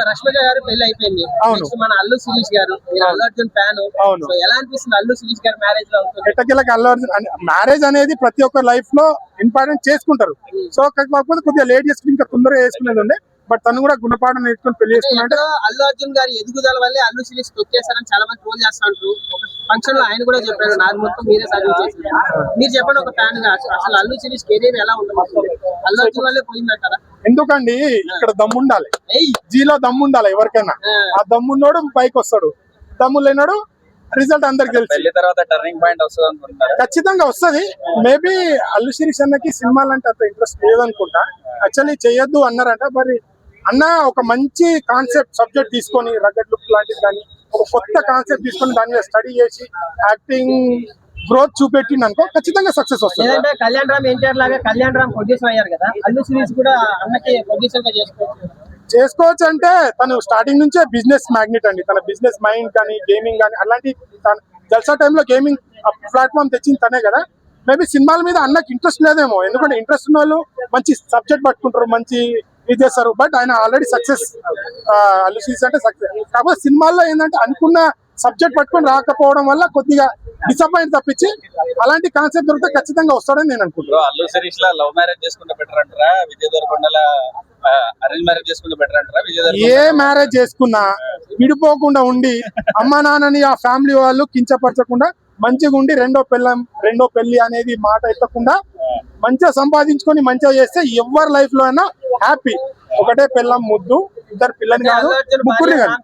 రష్మిక గారు పెళ్లి అయిపోయింది. నెక్స్ట్ మన అల్లు శిరీష్ గారు, మీరు అల్లు అర్జున్ ఫ్యాన్, సో ఎలా అనిపిస్తుంది అల్లు శిరీష్ గారు మ్యారేజ్ లో? ఎట్టకేలకు అల్లు అర్జున్ మ్యారేజ్ అనేది ప్రతి ఒక్క లైఫ్ లో ఇంపార్టెంట్ చేసుకుంటారు. సో కాకపోతే కొద్దిగా లేట్ చేసుకుని ఇంకా తొందరగా చేసుకునేది ఉండే, బట్ తను కూడా గుణపాఠం నేర్చుకుని పెళ్లి చేసుకున్నట్టు. అల్లు అర్జున్ గారి ఎదుగుదల వల్లే అల్లు శిరీష్ తొక్కేశారని చాలా మంది ట్రోల్ చేస్తా ఉంటారు. ఒక ఫంక్షన్ లో ఆయన కూడా చెప్పారు, నాకు మొత్తం మీరే సాధ్యం చేశారు. మీరు చెప్పండి ఒక ఫ్యాన్ గా, అసలు అల్లు శిరీష్ కెరీర్ ఎలా ఉంటుంది? అల్లు అర్జున్ వల్లే పోయిందంటారా? ఎందుకండి, ఇక్కడ దమ్ము ఉండాలి, జీలో దమ్ము ఉండాలి. ఎవరికైనా ఆ దమ్మున్నోడు పైకి వస్తాడు, దమ్ము లేనాడు రిజల్ట్ అందరికి తెలుసు. ఖచ్చితంగా వస్తుంది. మేబీ అల్లు శిరీష్ అన్నకి సినిమాలు అంటే అంత ఇంట్రెస్ట్ లేదనుకుంటా. యాక్చువల్లీ చేయొద్దు అన్నారంట. మరి అన్న ఒక మంచి కాన్సెప్ట్ సబ్జెక్ట్ తీసుకొని, రగడ్ లుక్ లాంటిది కానీ ఒక కొత్త కాన్సెప్ట్ తీసుకొని దాని మీద స్టడీ చేసి యాక్టింగ్ గ్రోత్ చూపెట్టింది అనుకో, ఖచ్చితంగా సక్సెస్ వస్తుంది. కళ్యాణ్ రామ్ ఎన్టీఆర్ లాగా కళ్యాణ్ రామ్ ప్రొడ్యూసర్ అయ్యారు కదా, అల్లు శిరీష్ కూడా అన్నకి ప్రొడ్యూసర్ గా చేసుకోవచ్చు. అంటే తను స్టార్టింగ్ నుంచే బిజినెస్ మ్యాగ్నెట్ అండి. తన బిజినెస్ మైండ్ కానీ గేమింగ్ కానీ అలాంటి జల్సా టైంలో గేమింగ్ ప్లాట్ఫామ్ తెచ్చింది తనే కదా. మేబీ సినిమాల మీద అన్నకి ఇంట్రెస్ట్ లేదేమో, ఎందుకంటే ఇంట్రెస్ట్ ఉన్న వాళ్ళు మంచి సబ్జెక్ట్ పట్టుకుంటారు, మంచి ఇది చేస్తారు. బట్ ఆయన ఆల్రెడీ సక్సెస్, అల్లు శిరీష్ అంటే సక్సెస్. కాకపోతే సినిమాల్లో ఏంటంటే అనుకున్న సబ్జెక్ట్ పట్టుకొని రాకపోవడం వల్ల కొద్దిగా డిసప్పాయింట్ తప్పించి అలాంటి కాన్సెప్ట్ దొరికితే ఖచ్చితంగా వస్తాడని నేను అనుకుంటున్నాను. అల్లు శిరీష్ లా లవ్ మ్యారేజ్ చేసుకుంటే బెటర్ అంటారా, విజయ్ దేవరకొండ అరేంజ్ మ్యారేజ్ చేసుకుంటే బెటర్ అంటారా? ఏ మ్యారేజ్ చేసుకున్నా విడిపోకుండా ఉండి అమ్మా నాన్నని ఆ ఫ్యామిలీ వాళ్ళు కించపరచకుండా మంచిగా ఉండి రెండో పెళ్లి అనేది మాట ఎత్తకుండా మంచిగా సంపాదించుకొని మంచిగా చేస్తే ఎవరి లైఫ్ లో అయినా హ్యాపీ. ఒకటే పిల్లం ముద్దు, ఇద్దరు పిల్లని కాదు, ముగ్గురిని కాదు.